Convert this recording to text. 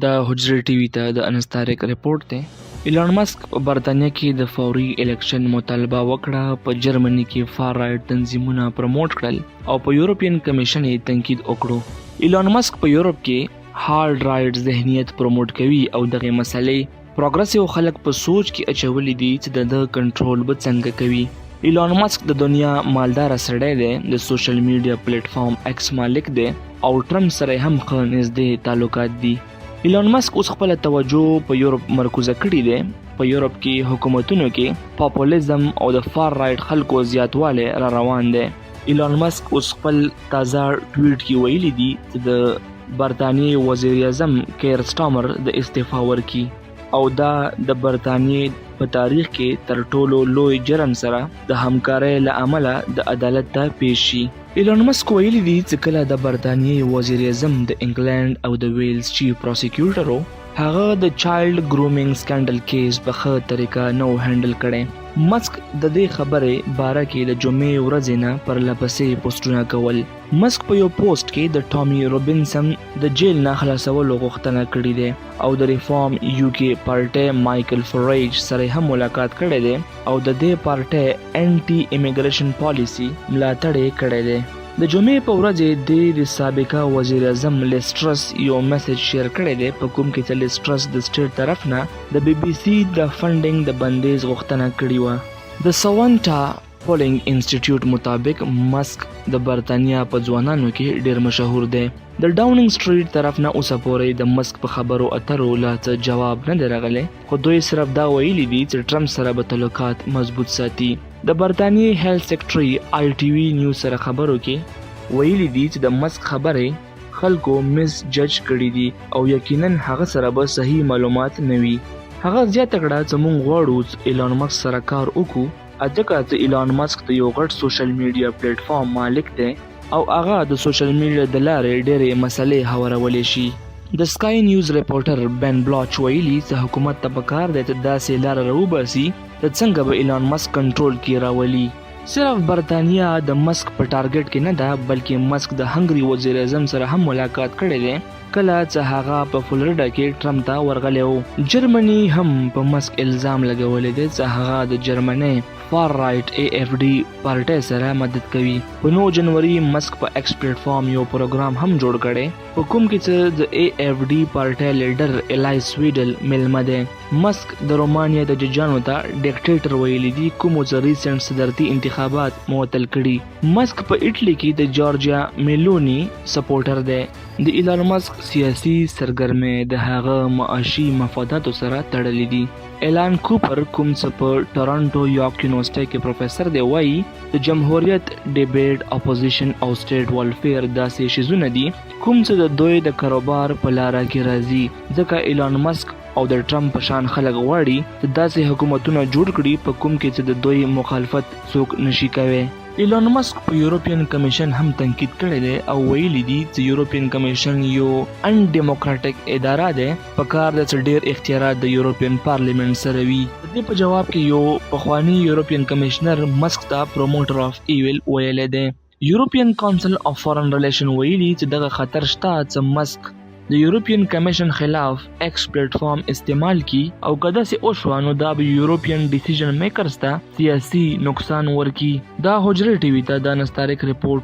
د حجرې ټي وي ته د انس طارق رپورټ دی. ایلان مسک په برطانیه کې د فوري الیکشن مطالبه وکړه، په جرمني کې فار رایټ تنظیمونه پروموټ کړل او په یورپین کمیشن یې تنقید وکړو. ایلان مسک په یورپ کې هارډ رایټ ذهنیت پروموټ کوي او دغه مسلې پروګرسیو خلک په سوچ کې اچولې دي چې د کنټرول به څنګه کوي. ایلان مسک د دنیا مالدار سړی دی، د سوشل میډیا پلیټ فارم ایکس مالک دی او ټرمپ سره هم ښه نږدې تعلقات دي. ایلان مسک اوس خپل توجه په یورپ مرکوزه کړی دی. په یورپ کې حکومتونو کې پاپولیزم او د فار رایټ خلکو زیاتوالی را روان دی. ایلان مسک اوس خپل تازه ټویټ کې ویلي دي چې د برطانیې وزیر اعظم کیر سټارمر د استعفا ورکړي او دا د برطانیې په تاریخ کې تر ټولو لوی جرم سره د همکارۍ له امله د عدالت ته پیښ شي. ایلان مسک ویلي دي چې کله د برطانیې وزیر اعظم د انګلند او د ویلز چیف پروسیکیوټر هغه د چایلډ ګرومینګ سکینډل کیس په ښه طریقه نو هینډل کړي. مسک د دې خبرې باره کې د جمعې ورځې نه پرلپسې پوسټونه کول. مسک په یو پوسټ کې د ټامي روبنسن د جیل نه خلاصولو غوښتنه کړې ده او د ریفارم یو کې پارټي مایکل فریج سره هم ملاقات کړی دی او د دې پارټي انټي امیګریشن پالیسی ملاتړ یې کړی دی. د جمعې په ورځ د سابقه وزیر اعظم لیسټرس یو میسج شیر کړی دی په کوم کې چې لیسټرس د سټیټ طرف نه د بي بي سي د فنډینګ د بندیز غوښتنه کړې وه. د سوانټا پولینګ انسټیټیوټ مطابق مسک د برطانیا په ځوانانو کې ډیر مشهور دی. د ډاونینګ سټریټ طرف نه اوسه پورې د مسک په خبرو اترو لا څه جواب نه دی راغلی، خو دوی صرف دا ویلي دي چې ټرمپ سره به تعلقات مضبوط ساتي. د برطانیې هیلث سیکرټري آی ټي وي نیوز سره خبرو کې ویلي دي چې د مسک خبرې خلکو مس جج کړي دي او یقینا هغه سره به صحیح معلومات نه وي. هغه زیاته کړه چې موږ غواړو چې ایلان مسک سره کار وکړو، ځکه چې ایلان مسک د یو غټ سوشل میډیا پلیټ فارم مالک دی او هغه د سوشل میډیا د لارې ډېرې مسلې هوارولی شي. د سکای نیوز ریپورټر بن بلاچ ویلي چې حکومت ته پکار دی چې داسې لاره راوباسي چې څنګه به ایلان مسک کنټرول کې راولي. صرف برطانیا د مسک په ټارګټ کې نه ده، بلکې مسک د هنګري وزیر اعظم سره هم ملاقات کړی دی کله چې هغه په فلوریډا کې ټرمپ ته ورغلی و. جرمني هم په مسک الزام لګولی دی چې هغه د جرمني فار رایټ اے اف ډي پارټي سره مدد کوي. په 9 جنوري مسک په ایکس پلیټ فارم یو پروګرام هم جوړ کړي په کوم کې چې د اے اف ډي پارټي لیډر الای سویډل میلمه دی. مسک د رومانیا د ججانو ته ډیکټیټر ویلي دي کوم چې ریسنټ صدرتي انتخابات معطل کړي. مسک په ایټلی کې د جورجیا میلونی سپورټر دی. د ایلان مسک سیاسي سرګرمۍ د هغه معاشي مفاداتو سره تړلې دي. ایلان کوپر کوم چې په ټورانټو یارک یونیورسيټي کې پروفیسر دی وایي د جمهوریت ډیبیټ اپوزیشن او سټیټ والفیر داسې شیزونه دي کوم چې د دوی د کاروبار په لاره کې راځي، ځکه ایلان مسک او د ټرمپ په شان خلک غواړي چې داسې حکومتونه جوړ کړي په کوم کې چې د دوی مخالفت څوک نشي کوي. ایلان مسک په یورپین کمیشن هم تنقید کړی دی او ویلي دي چې یورپین کمیشن یو ان ډیموکراټک اداره ده، په کار د ډیر اختیارات د یورپین پارلیمنت سره وي. د دې په جواب کې یو پخوانی یورپین کمیشنر مسک ته پروموټر اف ایویل ویلی دی. یورپین کونسل اف فارن ریلیشن ویلي چې دغه خطر شته چې مسک د یورپین کمیشن خلاف ایکس پلیټ فارم استعمال کی او کدا سي اوشو نو دا به یورپین ډیسیژن میکرز ته سیاسي نقصان ورکی. دا حجره ټي وي ته د انس طارق رپورټ